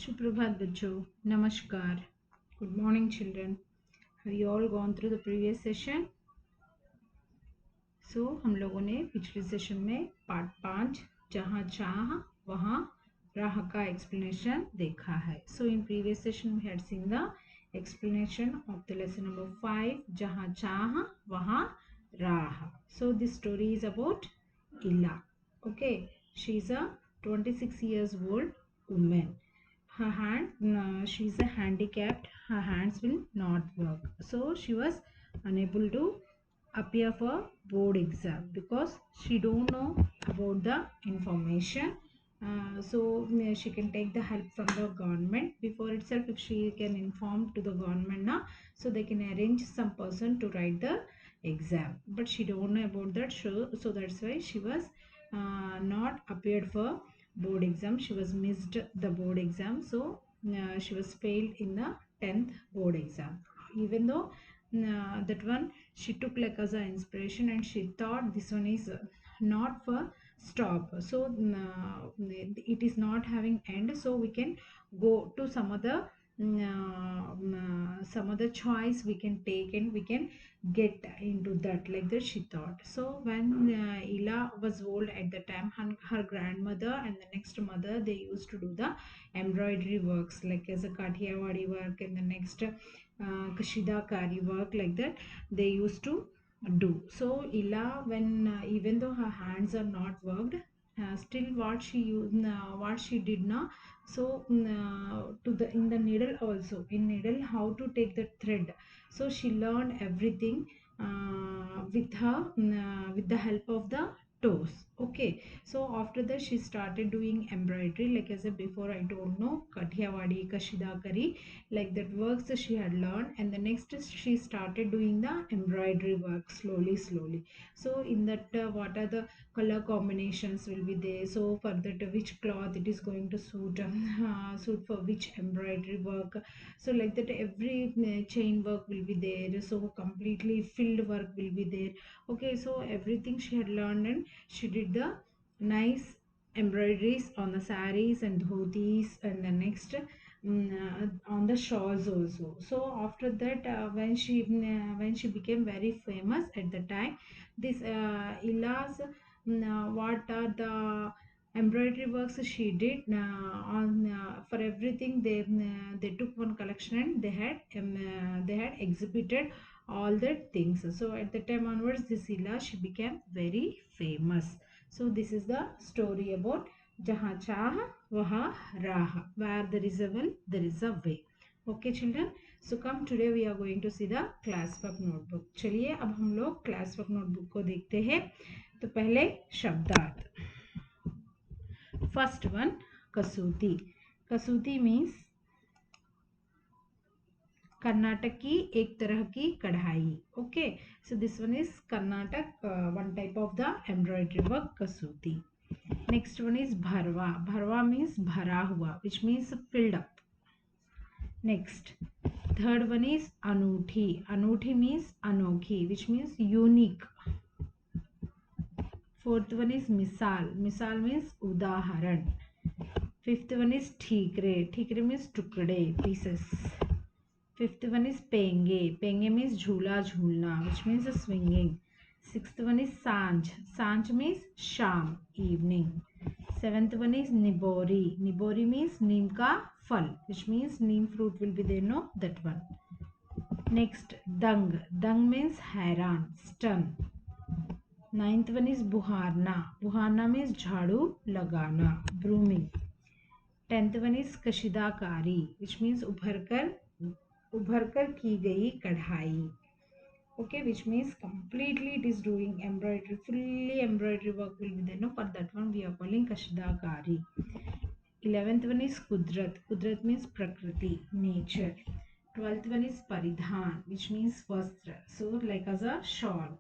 Suprabhat bachcho, Namaskar. Good morning children. Have you all gone through the previous session? So हम लोगों ने पिछले session में part 5 जहाँ चाह वहाँ राह का explanation देखा है. So in previous session we had seen the explanation of the lesson number 5 जहाँ चाह वहाँ राह. So this story is about Illa. Okay, she is a 26 years old woman. Her hand, she is a handicapped, her hands will not work, so she was unable to appear for board exam because she don't know about the information. So she can take the help from the government before itself. If she can inform to the government now, so they can arrange some person to write the exam, but she don't know about that. So that's why she was not appeared for board exam. She was missed the board exam, so she was failed in the 10th board exam. Even though that one she took like as an inspiration, and she thought this one is not for stop, so it is not having end, so we can go to some other choice we can take and we can get into that, like that she thought. So when Ila was old at the time, her grandmother and the next mother, they used to do the embroidery works like as a Kathiawadi work, and the next Kashida Kari work, like that they used to do. So Ila, when even though her hands are not worked, still what she used, what she did now, so to the in the needle also, in needle how to take the thread, so she learned everything with the help of the toes. Okay, so after that she started doing embroidery, like as a before I told, no, Kathiawadi, Kashidakari, like that works she had learned, and the next is she started doing the embroidery work slowly. So in that what are the color combinations will be there, so for that which cloth it is going to suit, suit for which embroidery work, so like that every chain work will be there, so completely filled work will be there. Okay, so everything she had learned, and she did the nice embroideries on the saris and dhotis, and the next on the shawls also. So after that when she became very famous at the time, this Ila's what are the embroidery works she did on for everything, they took one collection and they had exhibited all the things. So at the time onwards, this Ila, she became very famous. So this is the story about Jahan Chah Waha Raha. Where there is a will, there is a way. Okay children, so come today we are going to see the class work notebook. चलिए अब हम लोग class work notebook को देखते हैं. तो पहले शब्दार्थ. First one, Kasuti. Kasuti means Karnataka की एक तरह की कढ़ाई. Okay, so this one is Karnataka one type of the embroidery work Kasuti. Next one is भरवा. भरवा मीन्स भरा हुआ, which means filled up. Next third one is अनूठी. अनूठी मीन्स अनोखी, which means unique. Fourth one is मिसाल. मिसाल मीन्स उदाहरण. फिफ्थ वन इज ठीकरे. ठीकरे मीन्स टुकड़े, pieces. Fifth one is penge. Penge means झूला झूलना, which means a swinging. Sixth one is सांझ. सांझ means शाम, evening. Seventh one is निबोरी. निबोरी means नीम का फल, which means neem fruit will be there, no, that one. Next, दंग. दंग means हैरान, stun. Ninth one is बुहारना. बुहारना means झाड़ू लगाना, brooming. 10th one is कशिदाकारी, which means उभर कर की गई कढ़ाई. Okay, which means completely it is doing embroidery, fully embroidery work will be there, no, for that one we are calling kashidakari. 11th one is kudrat. Kudrat means prakriti, nature. 12th one is paridhan, which means vastra, so like as a shawl.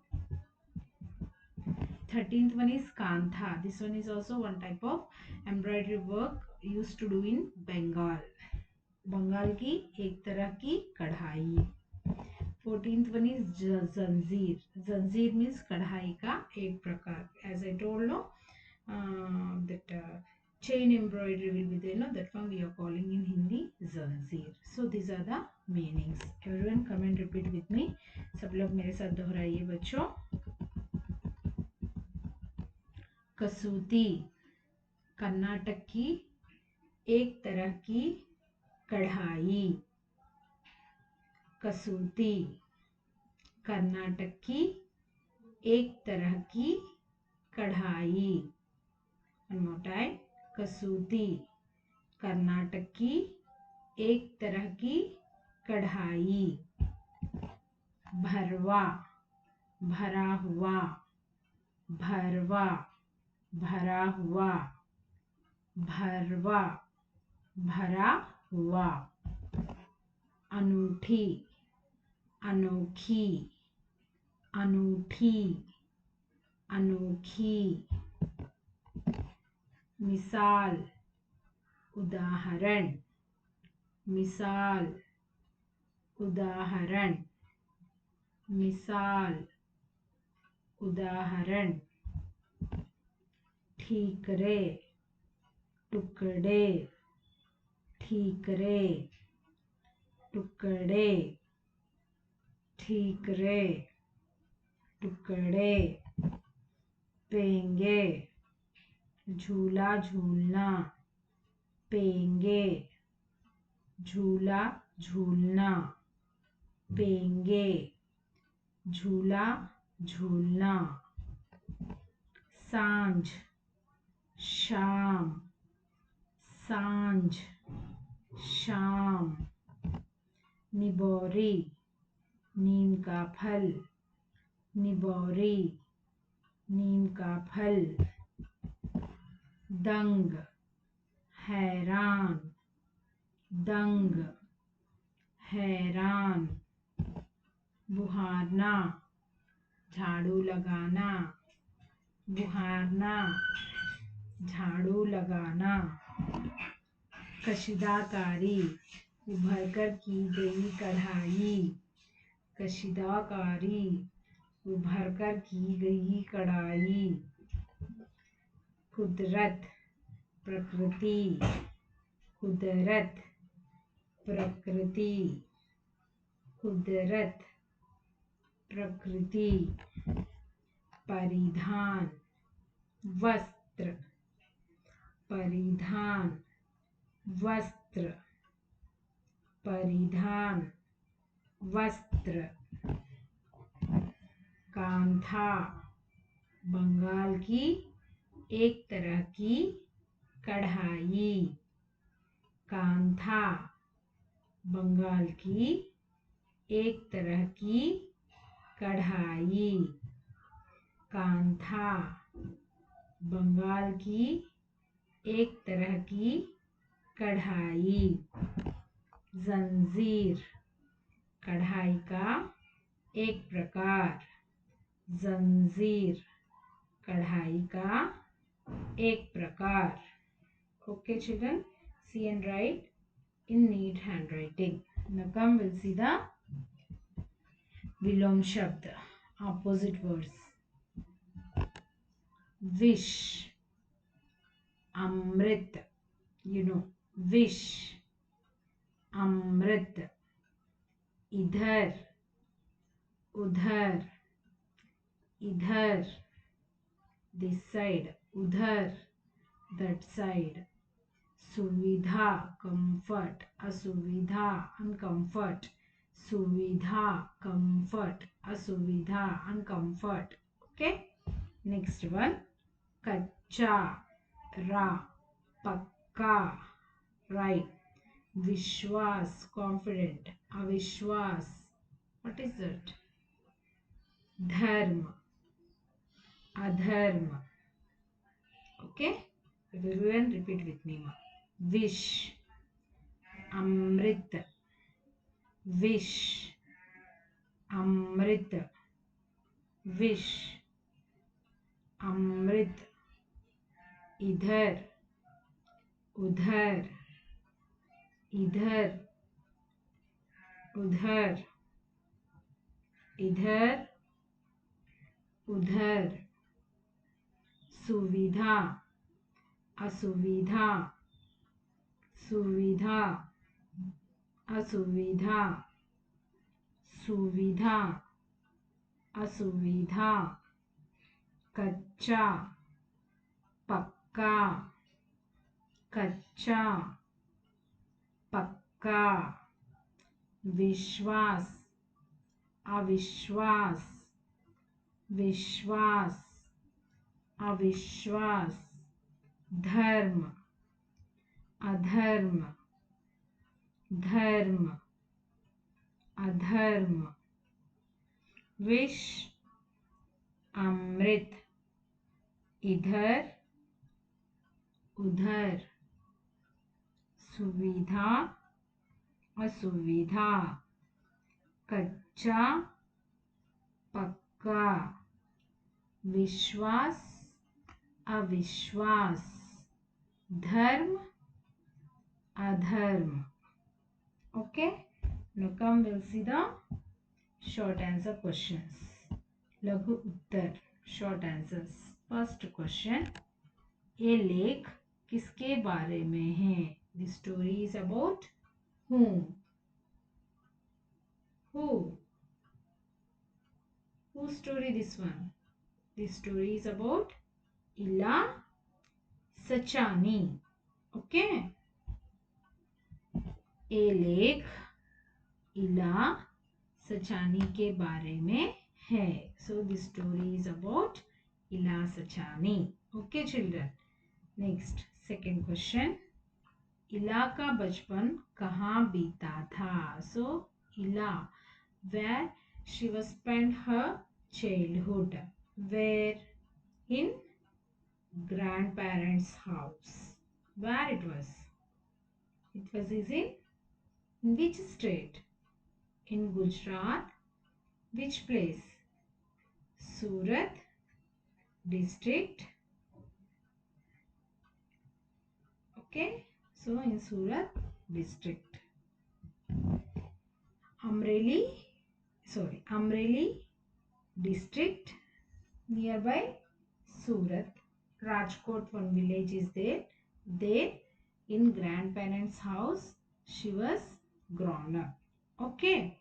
13th one is kantha. This one is also one type of embroidery work used to do in Bengal. Bengal की एक तरह की कढ़ाई. 14th one is जंजीर. जंजीर means कढ़ाई का एक प्रकार. As I told, no, that chain embroidery will be there, no? That one we are calling in Hindi zanjeer. So these are the meanings. Everyone come and repeat with me. सब लोग मेरे साथ दोहराइए बच्चों. कसूती, कर्नाटक की एक तरह की कढ़ाई. कसूती, कर्नाटक की एक तरह की कढ़ाई. One more time. Kasuti, Karnataka की एक तरह की कढ़ाई. भरवा, भरा हुआ. भरवा, भरा हुआ. भरवा, भरा हुआ. अनूठी, अनोखी. अनूठी, अनोखी. मिसाल, उदाहरण. मिसाल, उदाहरण. मिसाल, उदाहरण. ठीकरे, टुकड़े. ठीकरे, टुकड़े. ठीकरे, टुकड़े. पेंगे, झूला झूलना. पेंगे, झूला झूलना. पेंगे, झूला झूलना. सांझ, शाम. सांझ, शाम. निबोरी, नीम का फल. निबोरी, नीम का फल. दंग, हैरान. दंग, हैरान. बुहारना, झाड़ू लगाना. बुहारना, झाड़ू लगाना. कशीदाकारी, उभरकर की गई कढ़ाई. कशीदाकारी, उभरकर की गई कढ़ाई. कुदरत, प्रकृति. कुदरत, प्रकृति. कुदरत, प्रकृति. परिधान, वस्त्र. परिधान, वस्त्र. परिधान, वस्त्र. कांथा, बंगाल की एक तरह की कढ़ाई. कांथा, बंगाल की एक तरह की कढ़ाई. कांथा, बंगाल की एक तरह की कढ़ाई. जंजीर, कढ़ाई का एक प्रकार. जंजीर, कढ़ाई का एक प्रकार. Okay, children, see and write in neat handwriting. Now come, we'll see the Vilom Shabd, opposite words. Wish, Amrit, wish. Amrit. Idhar, udhar. Idhar, this side. Udhar, that side. Suvidha, comfort. Asuvidha, uncomfort. Suvidha, comfort. Asuvidha, uncomfort. Okay. Next one. Kacha, ra. Pakka, right. Vishwas, confident. Avishwas, what is that? Dharma, adharma. Okay. Everyone repeat with me. Wish, amrit. Wish, amrit. Wish, amrit. Idhar, udhar. Idhar, udhar. Idhar, udhar. Suvidha, असुविधा, सुविधा, असुविधा, सुविधा, असुविधा, कच्चा, पक्का, कच्चा, पक्का, विश्वास, अविश्वास, विश्वास, अविश्वास, धर्म, अधर्म, धर्म, अधर्म, विष, अमृत, इधर, उधर, सुविधा, असुविधा, कच्चा, पक्का, विश्वास, अविश्वास, धर्म, अधर्म. Okay, now come we'll see the short answer questions. लघु उत्तर, short answers. First question, ये लेख किसके बारे में है? The story is about whom? Whose story this one? This story is about Ila Sachani. Okay. ये लेख इला सचानी के बारे में है. So this story is about Ila Sachani. Okay children. Next, second question. इला का बचपन कहाँ बीता था? So Ila, where she was spent her childhood? Where? In grandparents' house. Where it was? It was in which state? In Gujarat. Which place? Surat district. Okay, so in Surat district. Amreli district nearby Surat. Rajkot, one village is there. There in grandparents' house she was grown up. Okay.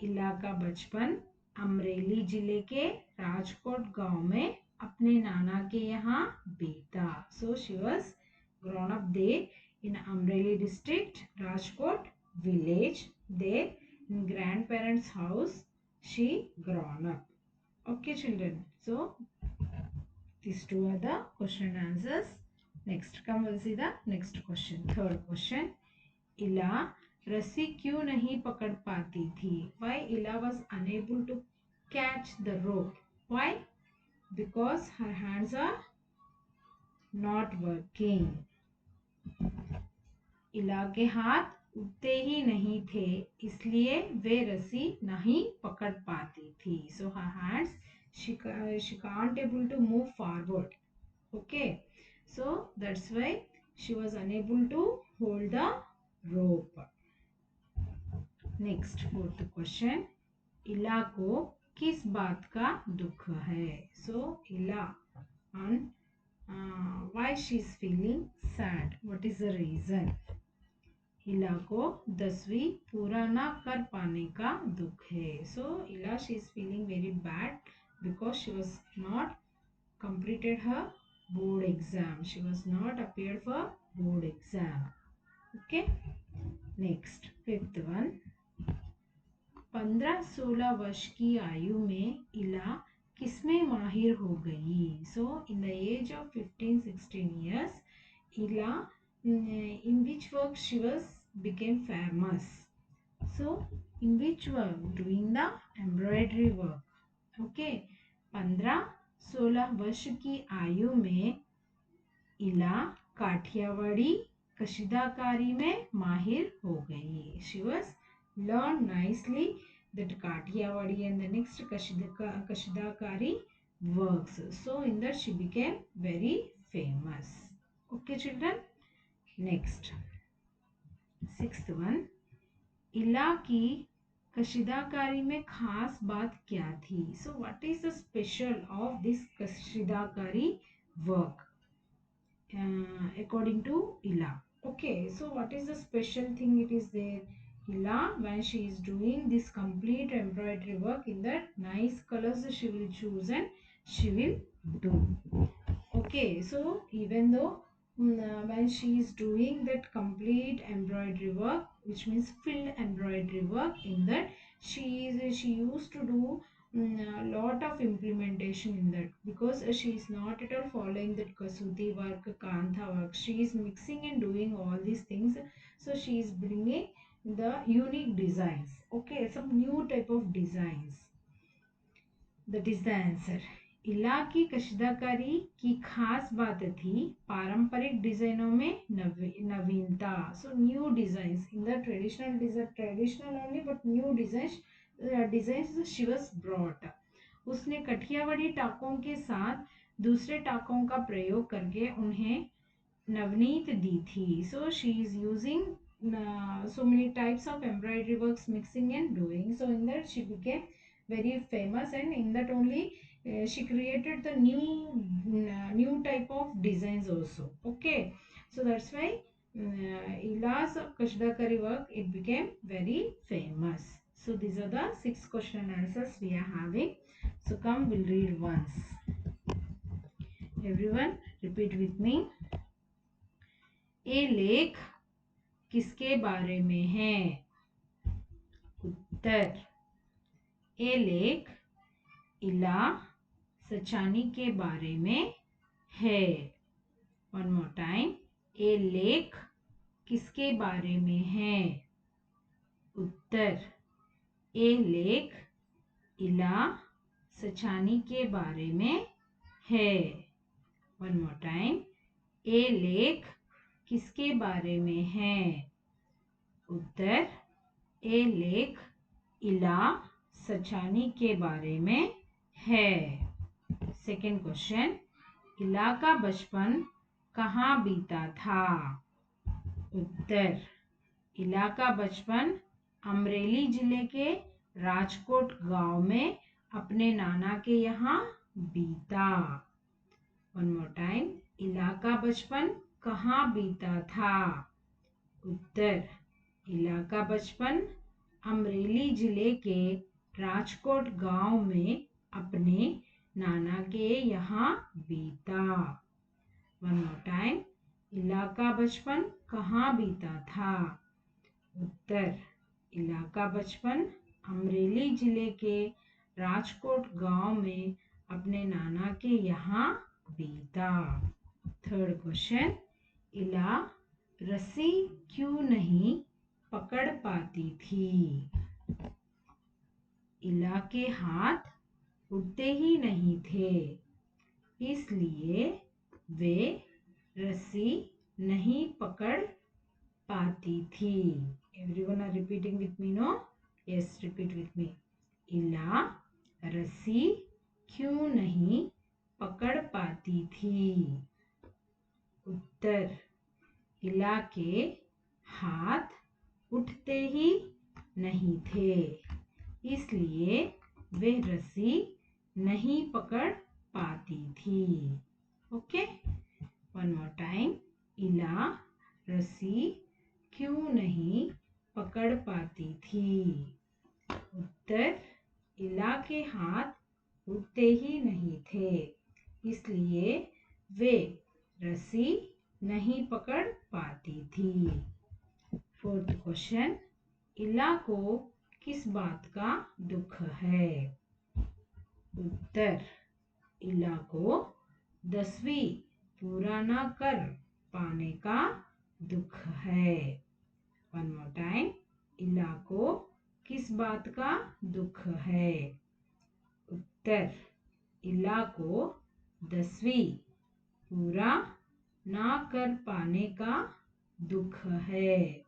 इला का बचपन अमरेली जिले के राजकोट गांव में अपने नाना के यहाँ बीता. So she was grown up there in Amreli district, Rajkot village. There in grandparents' house she grown up. Okay children. So these two are the question and answers. Next, come we'll see the next question. Third question. इला रस्सी क्यों नहीं पकड़ पाती थी? Why Ila was unable to catch the rope? Why? Because her hands are not working. इला के हाथ उठते ही नहीं थे, इसलिए वे रस्सी नहीं पकड़ पाती थी. So her hands, she can't able to move forward. Okay, so that's why she was unable to hold the rope. Next, fourth question. Ila को किस बात का दुख है? So Ila on why she is feeling sad. What is the reason? Ila को 10वीं पूरा ना कर पाने का दुख है. सो इला she is feeling very bad because she was not completed her board exam. She was not appeared for board exam. Okay. Next, fifth one. 15-16 वर्ष की आयु में इला किसमें माहिर हो गई? So in the age of 15-16 years, Ila in which work she was became famous? So in which work? Doing the embroidery work. Okay. 15-16 वर्ष की आयु में इला काठियावाड़ी कशीदाकारी में माहिर हो गई. She was learned nicely that Kathiawadi and the next Kashidakari works. So in that she became very famous. Okay children. Next, sixth one. इला की कशीदाकारी में खास बात क्या थी? So what is the special of this कशीदाकारी work? according to Ila. Okay, so what is the special thing it is there? Ila, when she is doing this complete embroidery work in that nice colors, she will choose and she will do. Okay, so even though when she is doing that complete embroidery work, which means filled embroidery work, in that she used to do a lot of implementation in that, because she is not at all following that kasuti work, kantha work. She is mixing and doing all these things. So she is bringing the unique designs. Okay, some new type of designs. That is the answer. इला की कशीदाकारी की खास बात थी पारंपरिक डिजाइनों में नवीनता. So new design in the traditional only, but new design she was brought. उसने कठियावाड़ी टाकों के साथ दूसरे टाकों का प्रयोग करके उन्हें नवनीत दी थी. So she is using so many types of embroidery works, mixing and doing. So in that she became very famous, and in that only she created the new type of designs also. Okay, so that's why Ila's Kashdakari work, it became very famous. So these are the 6 question and answers we are having. So come, we'll read once. Everyone repeat with me. ये लेख किसके बारे में है? उत्तर. ये लेख इला सचानी के बारे में है. One more time. ये लेख किसके बारे में है? उत्तर. ये लेख इला सचानी के बारे में है. One more time. ये लेख किसके बारे में है? उत्तर. ये लेख इला सचानी के बारे में है. Second question. इला का बचपन कहाँ बीता था? उत्तर. इला का बचपन अमरेली जिले के राजकोट गांव में अपने नाना के यहाँ बीता. One more time. इला का बचपन कहाँ बीता था? उत्तर. इला का बचपन अमरेली जिले के राजकोट गांव में अपने नाना के यहाँ बीता. One more time. इला का बचपन कहाँ बीता था? उत्तर. इला का बचपन अमरेली जिले के राजकोट गांव में अपने नाना के यहाँ बीता. Third question. इला रस्सी क्यों नहीं पकड़ पाती थी? इला के हाथ उठते ही नहीं थे, इसलिए वे रस्सी नहीं पकड़ पाती थी. Everyone are repeating with me, no? Yes, repeat with me. Ila रस्सी क्यों नहीं पकड़ पाती थी? उत्तर. इला के हाथ उठते ही नहीं थे, इसलिए वे रस्सी नहीं पकड़ पाती थी. Okay, one more time. इला रस्सी क्यों नहीं पकड़ पाती थी? उत्तर. इला के हाथ उठते ही नहीं थे, इसलिए वे रस्सी नहीं पकड़ पाती थी. Fourth question. इला को किस बात का दुख है? उत्तर. इला को 10वीं पूरा ना कर पाने का दुख है. One more time. इला को किस बात का दुख है? उत्तर. इला को 10वीं पूरा ना कर पाने का दुख है.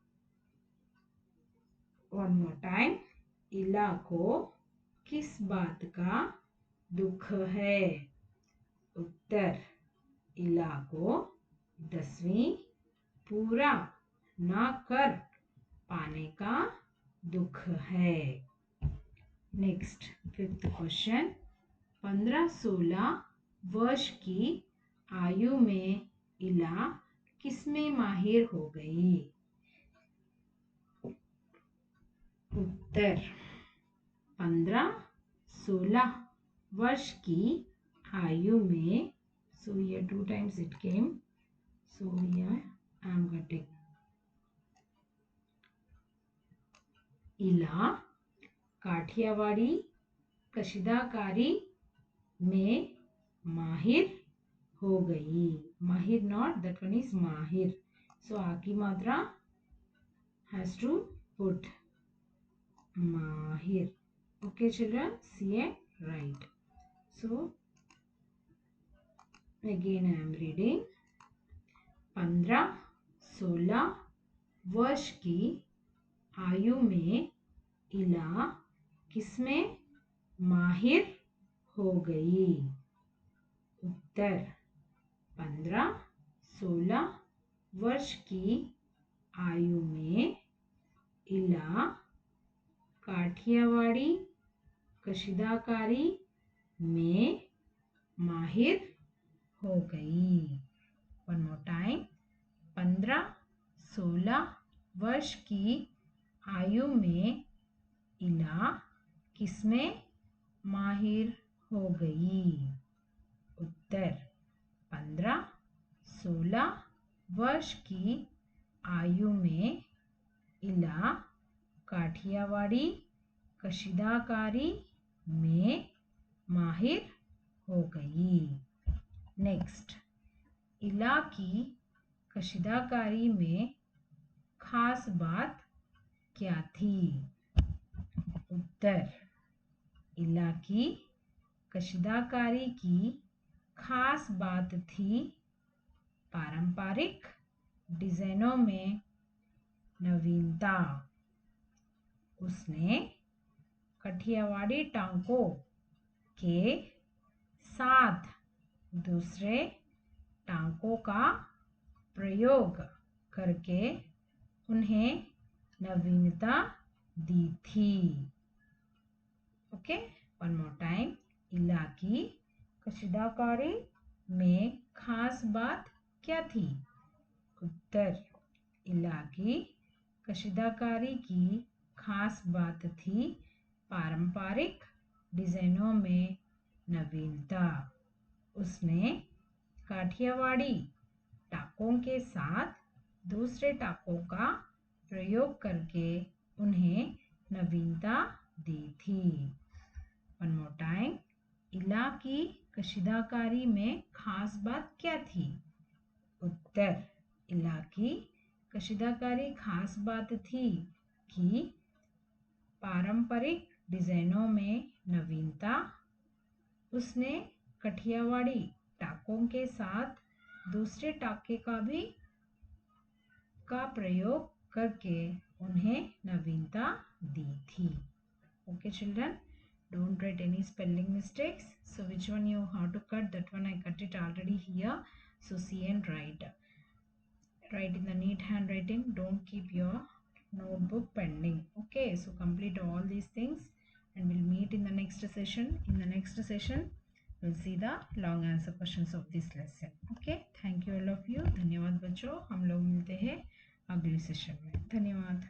One more time. इला को किस बात का दुख है? उत्तर. इला को 10वीं पूरा ना कर पाने का दुख है. Next, fifth question. 15-16 वर्ष की आयु में इला किसमें माहिर हो गई? उत्तर 15-16 वर्ष की आयु में. So here 2 times it came. So here I am getting इला काठियावाड़ी कशीदाकारी में माहिर हो गई. माहिर not, that one is माहिर. So आ की मात्रा has to put माहिर. Okay children, see and write. So again I am reading. 15-16 वर्ष की आयु में इला किसमें माहिर हो गई? उत्तर 15-16 वर्ष की आयु में इला काठियावाड़ी कशीदाकारी में माहिर हो गई. One more time. 15-16 वर्ष की आयु में इला किसमें माहिर हो गई? उत्तर 15-16 वर्ष की आयु में इला काठियावाड़ी कशीदाकारी में माहिर हो गई. नेक्स्ट, इला की कशीदाकारी में खास बात क्या थी? उत्तर इला की कशीदाकारी की खास बात थी पारंपरिक डिजाइनों में नवीनता. उसने काठियावाड़ी टांकों के साथ दूसरे टांकों का प्रयोग करके उन्हें नवीनता दी थी. Okay, one more time. इला की कशीदाकारी में खास बात क्या थी? उत्तर इला की कशीदाकारी की खास बात थी पारंपरिक डिजाइनों में नवीनता. उसने काठियावाड़ी टाकों के साथ दूसरे टाकों का प्रयोग करके उन्हें नवीनता दी थी. One more time. इला की कशीदाकारी में खास बात क्या थी? उत्तर इला की कशीदाकारी खास बात थी कि पारंपरिक डिजाइनों में नवीनता. उसने काठियावाड़ी टाकों के साथ दूसरे टाके का प्रयोग करके उन्हें नवीनता दी थी. Okay children, don't write any spelling mistakes. So which one you have to cut? That one I cut it already here. So see and write. Write in the neat handwriting. Don't keep your notebook pending. Okay, so complete all these things and we'll meet in the next session. In the next session we'll see the long answer questions of this lesson. Okay, thank you all of you. धन्यवाद बच्चों. हम लोग मिलते हैं अगले session में. धन्यवाद.